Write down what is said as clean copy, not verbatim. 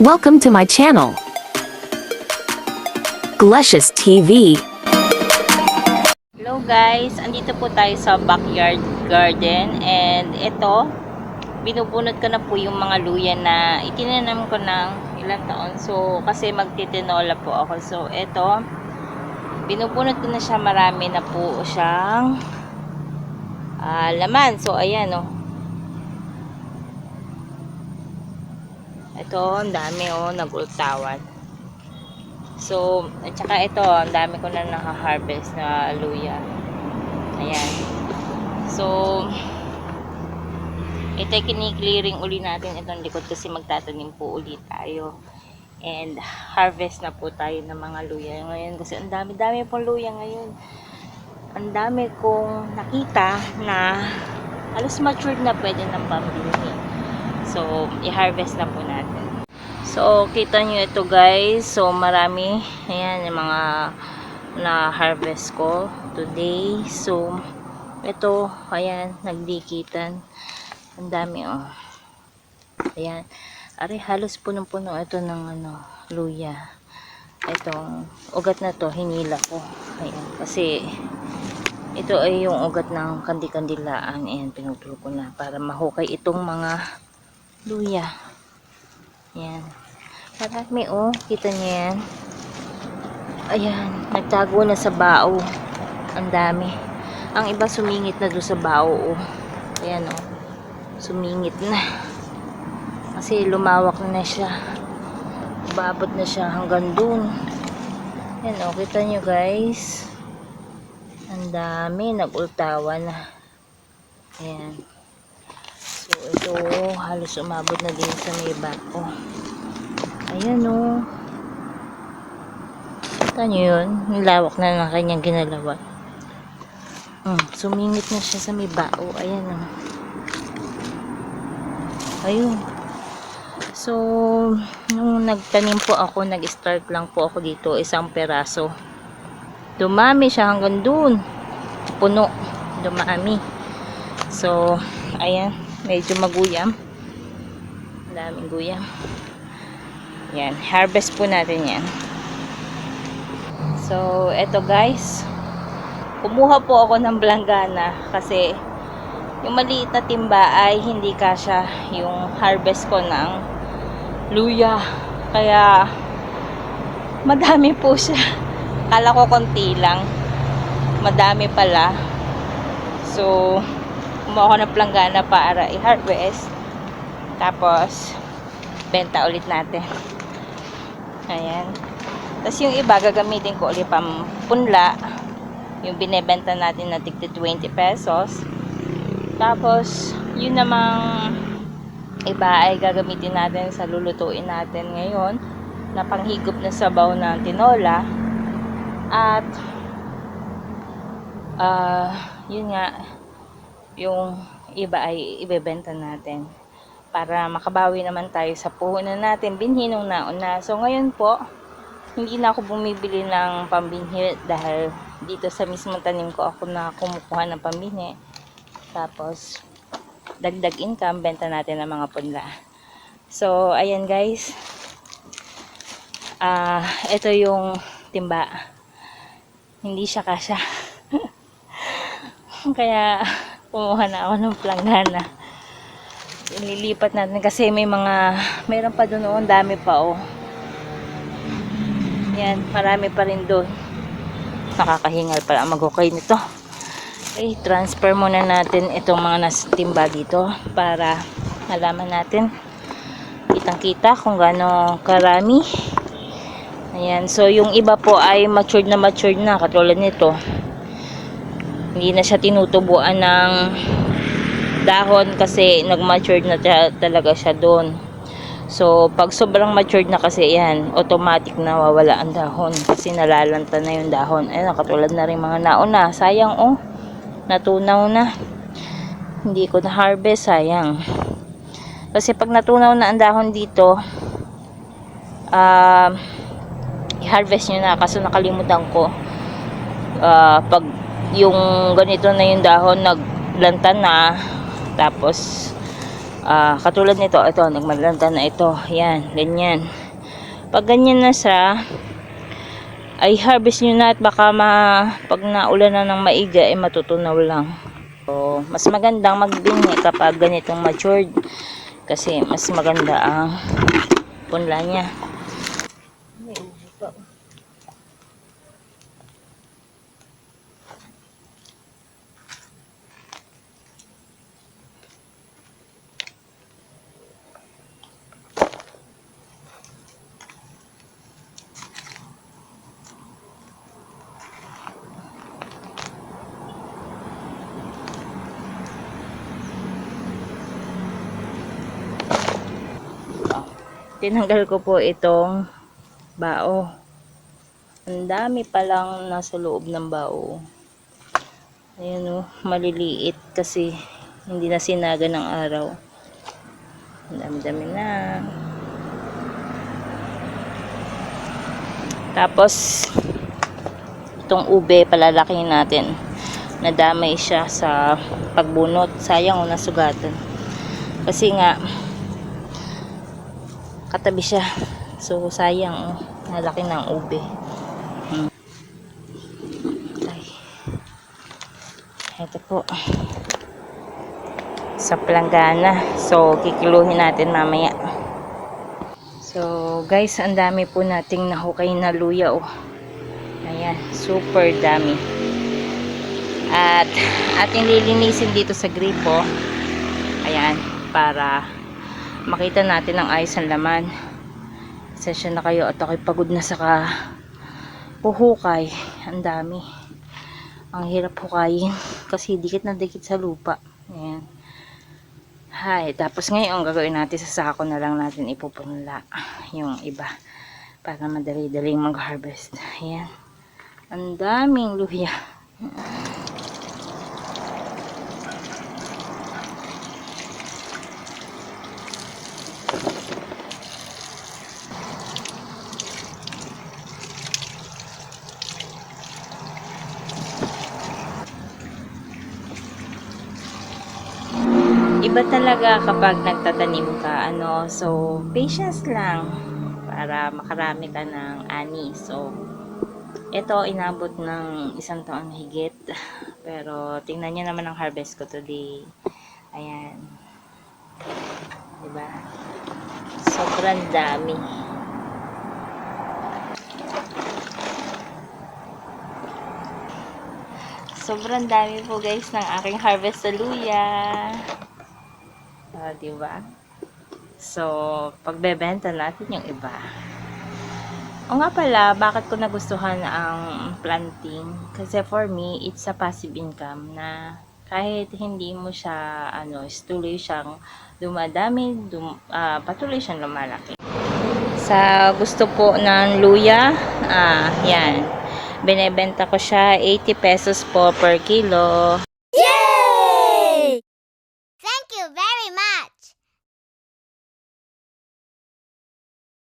Welcome to my channel, Glecious TV. Hello guys, andito po tayo sa backyard garden and ito, binubunot ko na po yung mga luya na itinanam ko ng ilang taon. So, kasi magtitinola po ako. So, ito, binubunot ko na siya, marami na po siyang laman. So, ayan oh. Ito, ang dami oh, nag-ultawan. So, at saka ito, ang dami ko na naka-harvest na luya. Ayan. So, ito kini-clearing uli natin itong likod kasi magtatanim po uli tayo. And harvest na po tayo ng mga luya ngayon kasi ang dami-dami pong luya ngayon. Ang dami kong nakita na halos matured na, pwede ng pambili. So, i-harvest na po natin. So, kita nyo ito guys. So, marami. Ayan, yung mga na-harvest ko today. So, ito, ayan, nagdikitan. Ang dami, oh. Ayan. Ari, halos punong-puno ito ng, luya. Itong ugat na to, hinila ko. Ayan, kasi, ito ay yung ugat ng kandi-kandilaan. Ayan, pinutol ko na para mahukay itong mga luya. Ayan. Marami oh. Kita niyo yan. Ayan. Nagtago na sa bao. Ang dami. Ang iba sumingit na doon sa bao oh. Ayan oh. Sumingit na. Kasi lumawak na siya. Babot na siya hanggang doon. Ayan oh. Kita niyo guys. Ang dami. Nag-ultawa na. Ayan. So, ito, halos umabot na din sa may bato. Ayan, o. Kita nyo yun? Nilawak na ng kanyang ginalawan. Sumingit na siya sa may bao. Ayan, o. Ayun. So, nung nagtanim po ako, nag-start lang po ako dito, isang peraso. Dumami siya hanggang dun. Puno. Dumami. So, ayan. Medyo maguyam. Ang daming guyam. Yan. Harvest po natin yan. So, eto guys. Kumuha po ako ng blanggana kasi yung maliit na timba ay hindi kasya yung harvest ko ng luya. Kaya, madami po siya. Kala ko konti lang. Madami pala. So, kumuha ko ng planggana para i-harvest. Tapos, benta ulit natin. Ayan. Tapos yung iba, gagamitin ko ulit pang punla. Yung binebenta natin na tigti 20 pesos. Tapos, yun namang iba ay gagamitin natin sa lulutuin natin ngayon na panghigop na sabaw ng tinola. At, yun nga, yung iba ay ibebenta natin para makabawi naman tayo sa puhunan natin binhi nung nauna. So ngayon po, hindi na ako bumibili ng pambinhi dahil dito sa mismong tanim ko ako na kumukuha ng pambinhi. Tapos dagdag income, benta natin ng mga punla. So ayan guys, ito yung timba, hindi siya kasya. Kaya kumuha na ako ng planggana. Ililipat natin kasi may meron pa doon, ang dami pa oh. Yan, marami pa rin doon. Nakakahingal pala mag-okay nito. Okay, transfer muna natin itong mga natimba dito para malaman natin kitang-kita kung gaano karami. Ayan, so yung iba po ay matured na katulad nito. Hindi na siya tinutubuan ng dahon kasi nag-matured na talaga siya doon. So, pag sobrang matured na kasi yan, automatic na wawala ang dahon kasi nalalanta na yung dahon. Ayun, katulad na rin mga nauna. Sayang oh, natunaw na. Hindi ko na harvest, sayang. Kasi pag natunaw na ang dahon dito, i-harvest nyo na. Kaso nakalimutan ko. Pag yung ganito na yung dahon, naglanta na, tapos Katulad nito, ito, nagmalanta na ito. Yan, ganyan. Pag ganyan na siya, ay harvest nyo na at baka pag naulan na ng maiga, ay matutunaw lang. So, mas magandang magbinhi kapag ganitong matured. Kasi mas maganda ang punla niya. May ubi pa. Tinanggal ko po itong bao. Ang dami palang nasa loob ng bao. Ayan o, maliliit kasi hindi na sinaga ng araw. Ang dami-dami na. Tapos, itong ube, palalakihin natin. Nadamay siya sa pagbunot. Sayang o nasugatan. Kasi nga, katabi siya. So, sayang o. Nalaki ng ube. Ay. Ito po. Sa planggana. So, kikiluhin natin mamaya. So, guys, ang dami po nating nahukay na luya, oh. Ayan, super dami. At ating lilinisin dito sa gripo. Ayan, para makita natin ang ayos ang laman. Session na kayo at ako'y pagod na sa puhukay. Ang dami. Ang hirap hukayin kasi dikit na dikit sa lupa. Ayan. Hay, tapos ngayon gagawin natin sa sako na lang natin ipupunla yung iba para madali-daling mag-harvest. Ayan. Ang daming luya. Iba talaga kapag nagtatanim ka, so patience lang para makarami ka ng ani. So ito inabot ng 1 taon higit, pero tingnan niyo naman ang harvest ko today. Ayan, diba? Sobrang dami. Sobrang dami po guys ng aking harvest sa luya. Diba? So, pagbebenta natin yung iba. O nga pala, bakit ko nagustuhan ang planting? Kasi for me, it's a passive income na kahit hindi mo siya, tuloy siyang dumadami, patuloy siyang lumalaki. Sa gusto po ng luya, yan. Binebenta ko siya 80 pesos po per kilo. Yay!